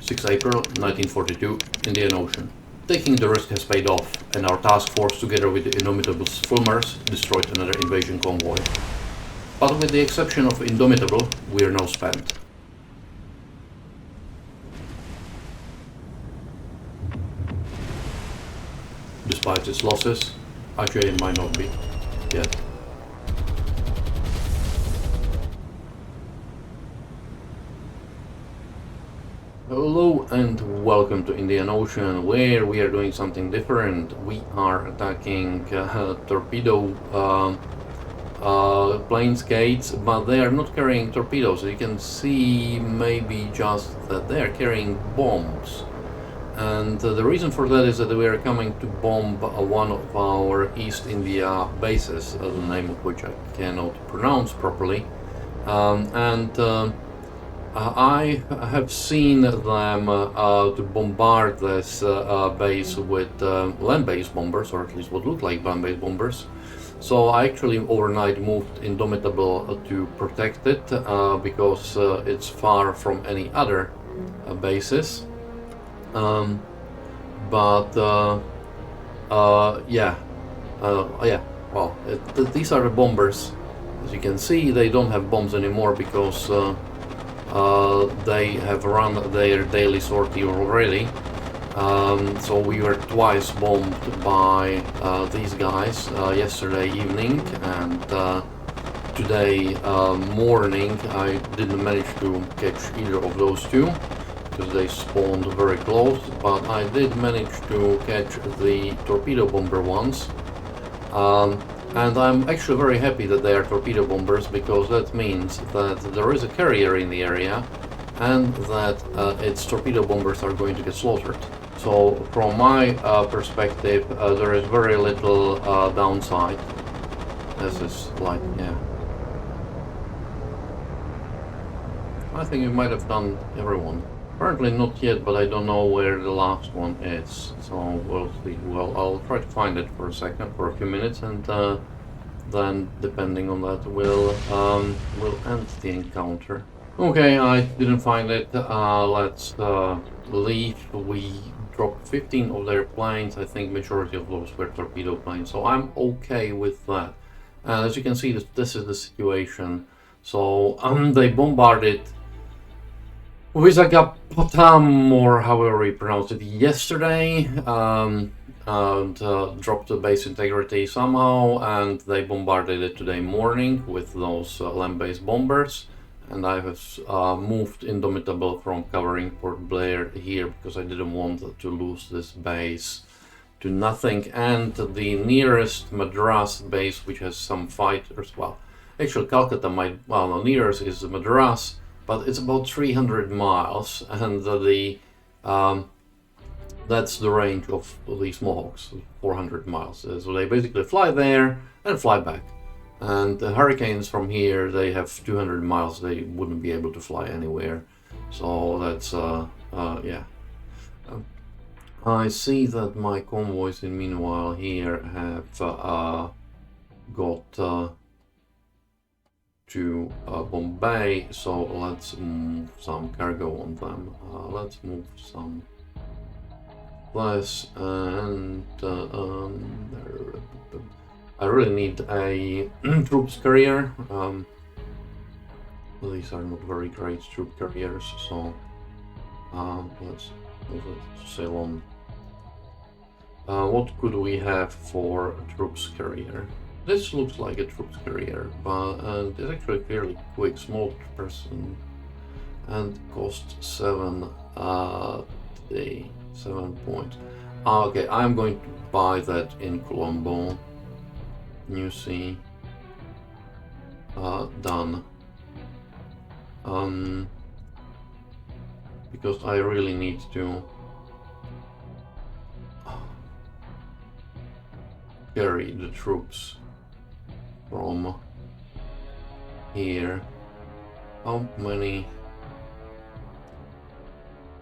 6 April 1942, Indian Ocean. Taking the risk has paid off, and our task force, together with the Indomitable's Fulmars, destroyed another invasion convoy. But with the exception of Indomitable, we are now spent. Despite its losses, actually it might not be yet. Hello and welcome to Indian Ocean, where we are doing something different. We are attacking torpedo plane skates, but they are not carrying torpedoes. You can see maybe just that they are carrying bombs. And the reason for that is that we are coming to bomb one of our East India bases, the name of which I cannot pronounce properly. I have seen them to bombard this base with land-based bombers, or at least what look like land-based bombers. So I actually overnight moved Indomitable to protect it because it's far from any other bases. Well, these are the bombers. As you can see, they don't have bombs anymore because they have run their daily sortie already. So we were twice bombed by these guys yesterday evening, and today morning I didn't manage to catch either of those two because they spawned very close, but I did manage to catch the torpedo bomber ones. And I'm actually very happy that they are torpedo bombers, because that means that there is a carrier in the area and that its torpedo bombers are going to get slaughtered. So from my perspective, there is very little downside. This is like, yeah. I think we might have done everyone. Apparently not yet, but I don't know where the last one is. So we'll see. Well, I'll try to find it for a few minutes, and then, depending on that, we'll end the encounter. Okay, I didn't find it. Let's leave. We dropped 15 of their planes. I think majority of those were torpedo planes, so I'm okay with that. As you can see, this is the situation. So they bombarded Visakhapatnam, or however you pronounce it, yesterday, and dropped the base integrity somehow, and they bombarded it today morning with those land-based bombers. And I have moved Indomitable from covering Port Blair here because I didn't want to lose this base to nothing. And the nearest Madras base, which has some fighters, well, actually Calcutta the nearest is Madras, but it's about 300 miles, and that's the range of these Mohawks, 400 miles. So they basically fly there and fly back. And the Hurricanes from here, they have 200 miles, they wouldn't be able to fly anywhere. So that's, yeah. I see that my convoys, in meanwhile, here have got to Bombay, so let's move some cargo on them. Let's move some less, and I really need a troops carrier. These are not very great troop carriers, so let's move it to Ceylon. What could we have for a troops carrier? This looks like a troops carrier, but it's actually fairly quick, small person, and cost 7 today, 7 points. Okay, I'm going to buy that in Colombo. New sea. Done. Because I really need to carry the troops from here. How many?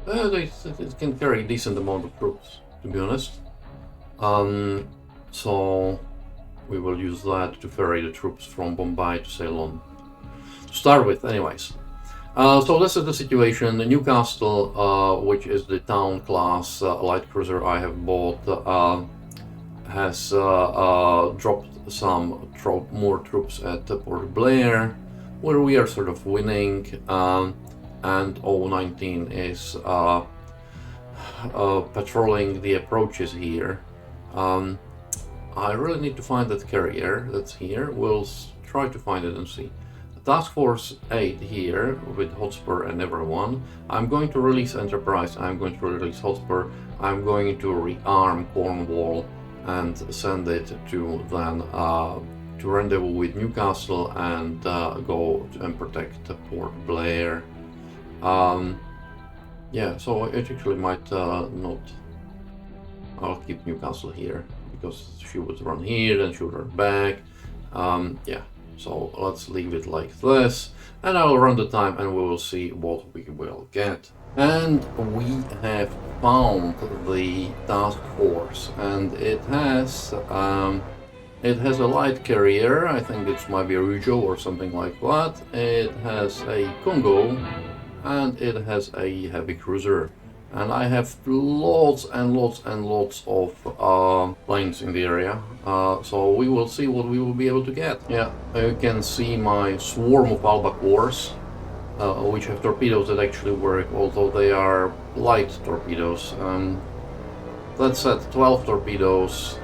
It can carry a decent amount of troops, to be honest. So we will use that to ferry the troops from Bombay to Ceylon. To start with, anyways. So this is the situation. The Newcastle, which is the town class light cruiser I have bought, has dropped some more troops at Port Blair, where we are sort of winning, and O-19 is patrolling the approaches here. I really need to find that carrier that's here. We'll try to find it and see. Task Force 8 here with Hotspur and everyone. I'm going to release Enterprise, I'm going to release Hotspur, I'm going to rearm Cornwall and send it to then to rendezvous with Newcastle and go and protect Port Blair. Yeah, so it actually might not. I'll keep Newcastle here because she would run here, then she would run back. Yeah. So let's leave it like this, and I'll run the time and we will see what we will get. And we have found the task force, and it has a light carrier. I think it might be a Rujo or something like that. It has a Congo, and it has a heavy cruiser. And I have lots and lots and lots of planes in the area, so we will see what we will be able to get. Yeah, you can see my swarm of albacores, which have torpedoes that actually work, although they are light torpedoes. That said, 12 torpedoes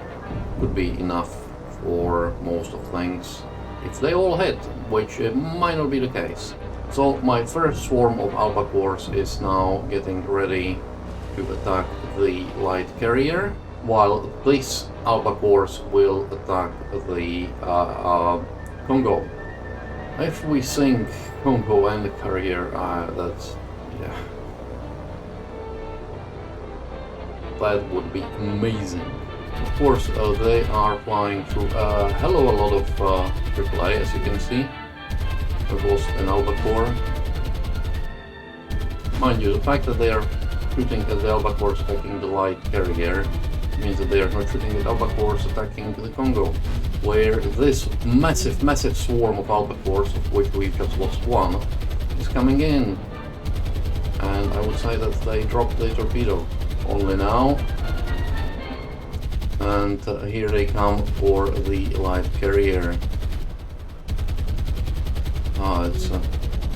would be enough for most of things, if they all hit, which might not be the case. So my first swarm of albacores is now getting ready to attack the light carrier, while these albacores will attack the Congo. If we sink Congo and the carrier, that's, yeah, that would be amazing. Of course, they are flying through a hell of a lot of AAA, as you can see. We've lost an albacore. Mind you, the fact that they are shooting at the albacores attacking the light carrier means that they are not shooting at albacores attacking the Congo, where this massive swarm of albacores, of which we've just lost one, is coming in. And I would say that they dropped the torpedo only now. And here they come for the light carrier.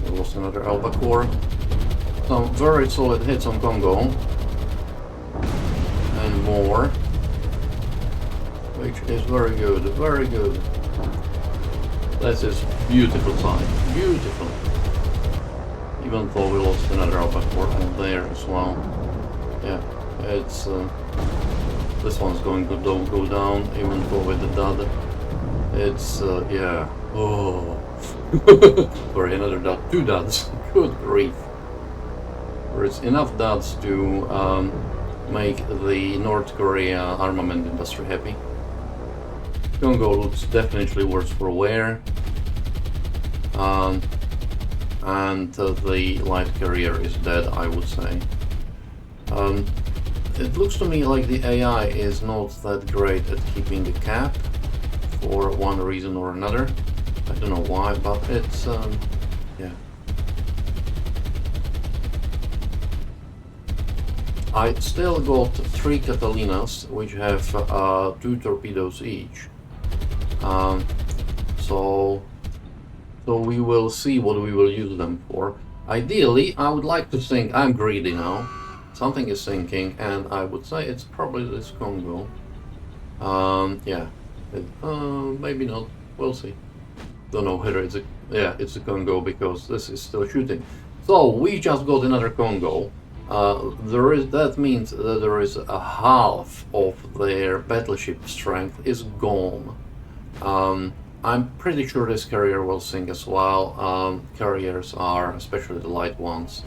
We lost another albacore. Some very solid hits on Congo. And more. Which is very good, very good. This is beautiful sight, beautiful. Even though we lost another albacore on there as well. Yeah, it's... this one's going to go down, even though with the dud. It's, yeah. Oh. Sorry, another dud. 2 duds. Good grief. There's enough duds to make the North Korea armament industry happy. Congo looks definitely worse for wear. And the light carrier is dead, I would say. It looks to me like the AI is not that great at keeping the cap for one reason or another. I don't know why, but it's, yeah. I still got 3 Catalinas, which have 2 torpedoes each. So we will see what we will use them for. Ideally, I would like to think, I'm greedy now. Something is sinking, and I would say it's probably this Congo. Yeah. Maybe not. We'll see. Don't know whether it's a... yeah, it's a Congo, because this is still shooting. So, we just got another Congo. That means that there is a half of their battleship strength is gone. I'm pretty sure this carrier will sink as well. Carriers are, especially the light ones,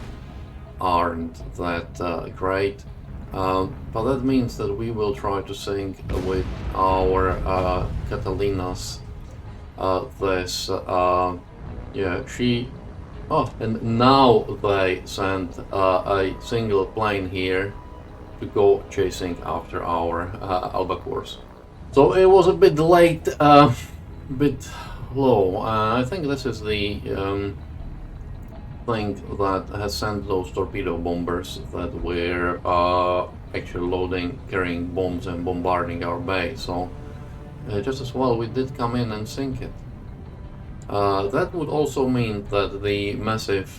aren't that great. But that means that we will try to sink with our Catalinas. Yeah, she... oh, and now they send a single plane here to go chasing after our albacores. So it was a bit late, bit low. I think this is the thing that has sent those torpedo bombers that were actually loading, carrying bombs and bombarding our base. So just as well we did come in and sink it. That would also mean that the massive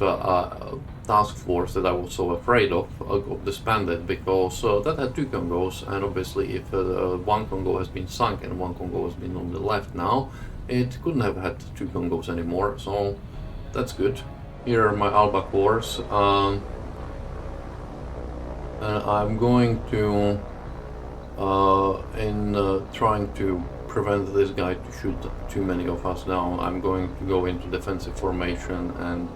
task force that I was so afraid of got disbanded, because that had 2 Congos, and obviously if one Congo has been sunk and one Congo has been on the left now, it couldn't have had 2 Congos anymore, so that's good. Here are my albacores, and I'm going to, in trying to prevent this guy to shoot too many of us down, I'm going to go into defensive formation and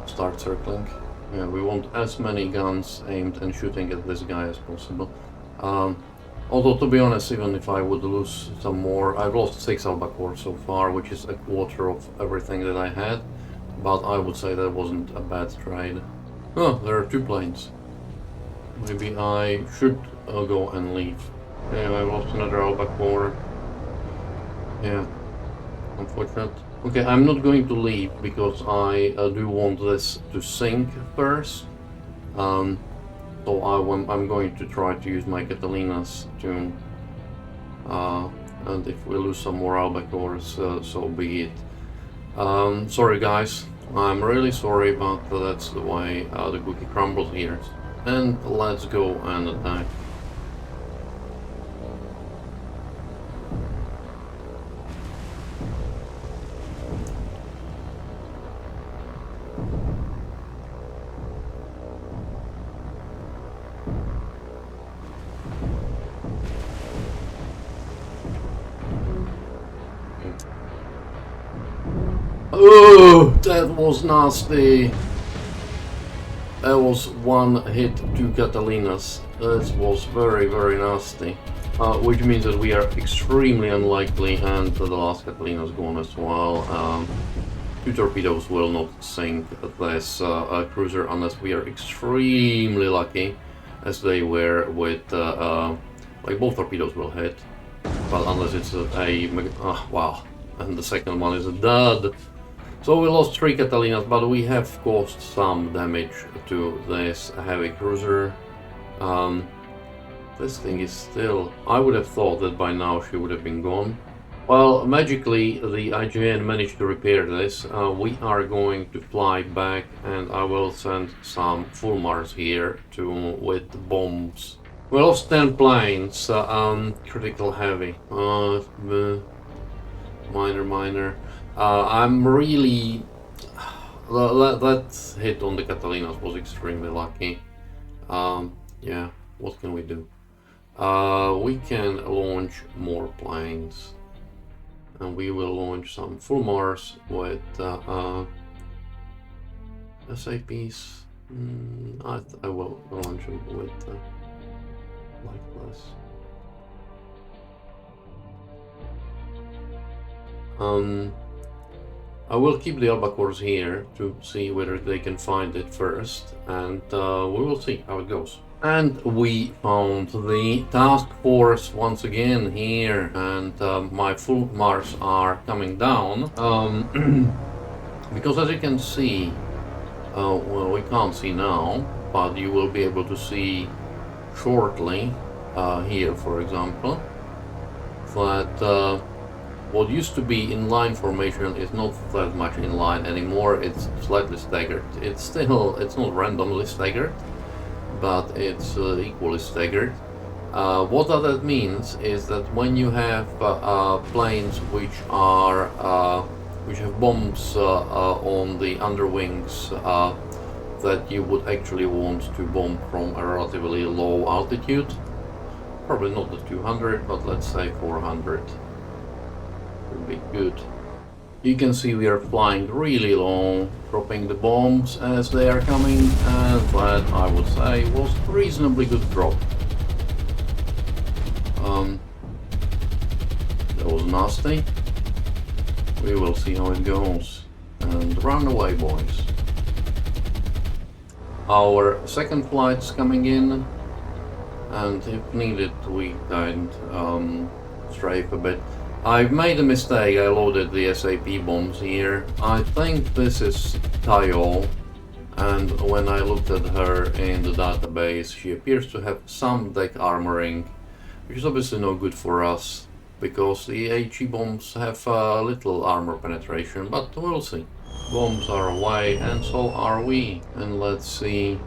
start circling. Yeah, we want as many guns aimed and shooting at this guy as possible. Although, to be honest, even if I would lose some more, I've lost 6 albacores so far, which is a quarter of everything that I had, but I would say that wasn't a bad trade. Oh, there are 2 planes. Maybe I should go and leave. Yeah, I lost another albacore. Yeah, unfortunate. Okay, I'm not going to leave because I do want this to sink first. So I'm going to try to use my Catalinas to... and if we lose some more albacores, so be it. Sorry guys, I'm really sorry, but that's the way the cookie crumbles here. And let's go and attack. Oh, that was nasty. That was 1 hit, 2 Catalinas. That was very, very nasty. Which means that we are extremely unlikely, and the last Catalina is gone as well. 2 torpedoes will not sink this cruiser unless we are extremely lucky, as they were with, like both torpedoes will hit, but unless it's wow, and the second one is a dud. So we lost 3 Catalinas, but we have caused some damage to this heavy cruiser. This thing is still... I would have thought that by now she would have been gone. Well, magically the IJN managed to repair this. We are going to fly back, and I will send some Fulmars here with bombs. We lost 10 planes, critical heavy. Minor. I'm really... that hit on the Catalinas was extremely lucky. Yeah, what can we do? We can launch more planes. And we will launch some Fulmars with SAPs. I will launch them with like this. I will keep the albacores here to see whether they can find it first, and we will see how it goes. And we found the task force once again here, and my Fulmars are coming down, because as you can see, well, we can't see now, but you will be able to see shortly, here for example, that what used to be in line formation is not that much in line anymore. It's slightly staggered. It's not randomly staggered, but it's equally staggered. What that means is that when you have planes which have bombs on the underwings that you would actually want to bomb from a relatively low altitude, probably not the 200, but let's say 400. Would be good. You can see we are flying really low, dropping the bombs as they are coming, and that I would say was a reasonably good drop. That was nasty. We will see how it goes. And run away, boys. Our second flight's coming in, and if needed we can strafe a bit. I've made a mistake. I loaded the SAP bombs here. I think this is Tayo, and when I looked at her in the database, she appears to have some deck armoring, which is obviously no good for us, because the HE bombs have little armor penetration, but we'll see. Bombs are away, and so are we. And let's see.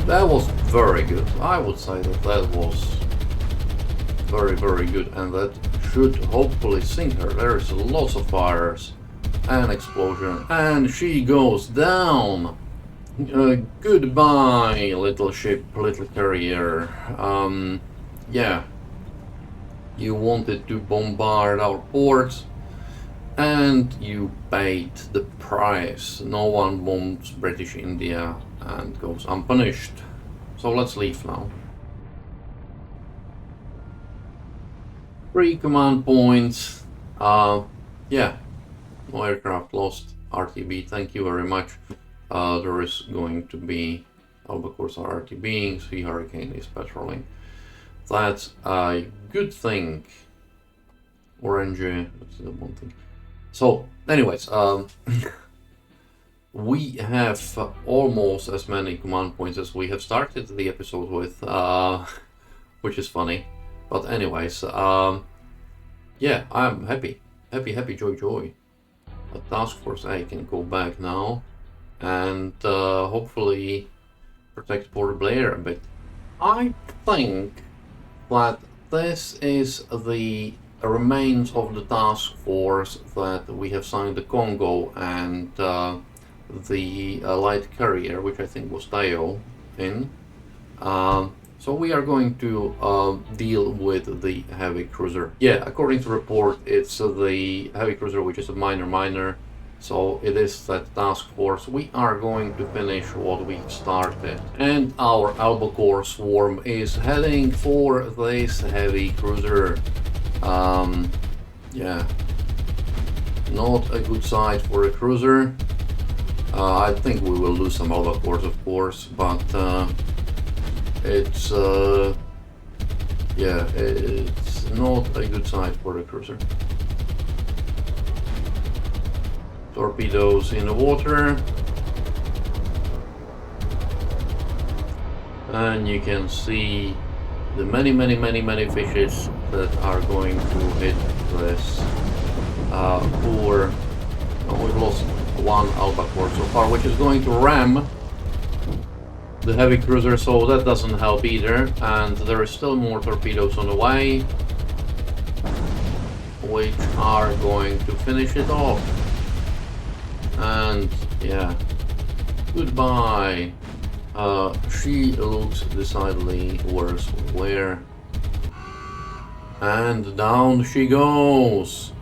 That was very good. I would say that was very, very good, and that should hopefully sink her. There's lots of fires and explosion, and she goes down. Goodbye, little ship, little carrier. Yeah, you wanted to bombard our ports, and you paid the price. No one bombs British India and goes unpunished. So let's leave now. 3 command points. Yeah, no aircraft lost. RTB, thank you very much. There is going to be Albacores are RTBing, Sea Hurricane is patrolling. That's a good thing. Orange, that's the one thing. So, anyways, we have almost as many command points as we have started the episode with, which is funny. But anyways, yeah, I'm happy, joy. A task force A can go back now, and hopefully protect Port Blair a bit. I think that this is the remains of the task force that we have signed the Congo and the light carrier, which I think was Tayo in. So we are going to deal with the heavy cruiser. Yeah, according to report, it's the heavy cruiser, which is a minor. So it is that task force. We are going to finish what we started. And our Albacore swarm is heading for this heavy cruiser. Yeah, not a good sight for a cruiser. I think we will lose some Albacores, of course, but it's yeah, it's not a good sight for a cruiser. Torpedoes in the water, and you can see the many fishes that are going to hit this poor. Oh, we've lost one Albacore so far, which is going to ram the heavy cruiser, so that doesn't help either. And there is still more torpedoes on the way, which are going to finish it off. And yeah, goodbye. She looks decidedly worse. Where? And down she goes.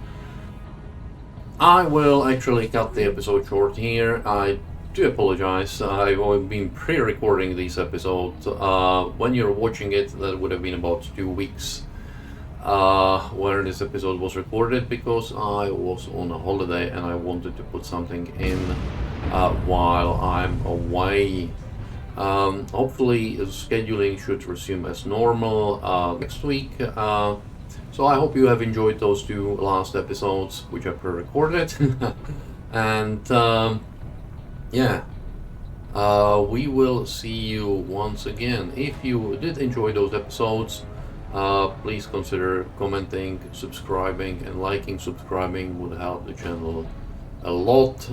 I will actually cut the episode short here. I do apologize. I've been pre-recording these episodes. When you're watching it, that would have been about 2 weeks where this episode was recorded, because I was on a holiday and I wanted to put something in while I'm away. Hopefully scheduling should resume as normal next week. So I hope you have enjoyed those 2 last episodes, which I pre-recorded. And yeah, we will see you once again. If you did enjoy those episodes, please consider commenting, subscribing, and liking. Subscribing would help the channel a lot.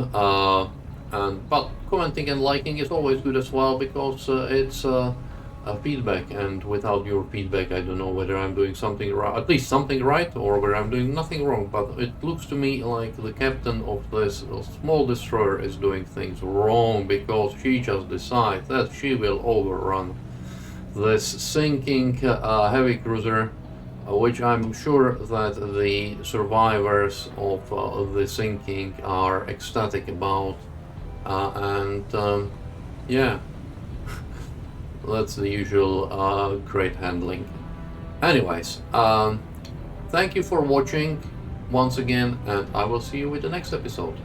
But commenting and liking is always good as well, because it's a feedback, and without your feedback I don't know whether I'm doing something right, at least something right, or whether I'm doing nothing wrong. But it looks to me like the captain of this small destroyer is doing things wrong, because she just decides that she will overrun this sinking heavy cruiser, which I'm sure that the survivors of the sinking are ecstatic about. Yeah, that's the usual great handling. Anyways, thank you for watching once again, and I will see you with the next episode.